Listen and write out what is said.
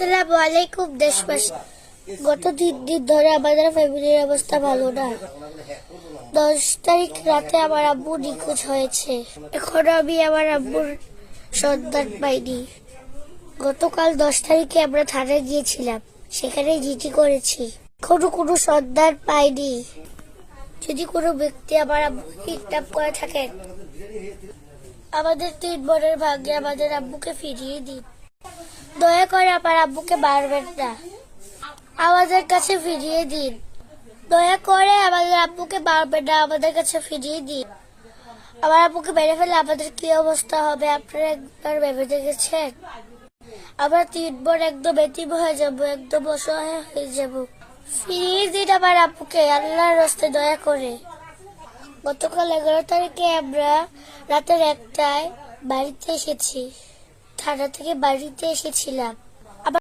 আসসালামু আলাইকুম দেশবাসী। গত 3 দিন ধরে আমাদের ফ্যামিলির অবস্থা ভালো না। 10 তারিখ রাতে আমার আব্বু নিখোঁজ হয়েছে। এখনো আমি আমার আব্বুর সন্ধান পাইনি। গতকাল 10 তারিখে আমরা থানায় গিয়েছিলাম, সেখানে জিডি করেছি, কোনো সন্ধান পাইনি। যদি কোনো ব্যক্তি আমার আব্বুকে কিডন্যাপ করে থাকেন, আমাদের 3 বোনের ভাগ্যে আমাদের আব্বুকে ফিরিয়ে দিন। দয়া করে আমার আব্বুকে মারবেন না, আমাদের কাছে ফিরিয়ে দিন। দয়া করে আমাদের আব্বুকে মারবেন না, আমাদের কাছে ফিরিয়ে দিন। আমার আব্বুকে মেরে ফেলে আমাদের কি অবস্থা হবে আপনারা একবার ভেবে দেখেছেন? আমরা 3 বোন একদম এতিম হয়ে যাব, একদম অসহায় হয়ে যাব। ফিরিয়ে দিন আমার আব্বুকে, আল্লাহর রাস্তায় দয়া করে। গতকাল 11 তারিখে আমরা রাতের 1টায় বাড়িতে এসেছি, থানা থেকে বাড়িতে এসেছিলাম।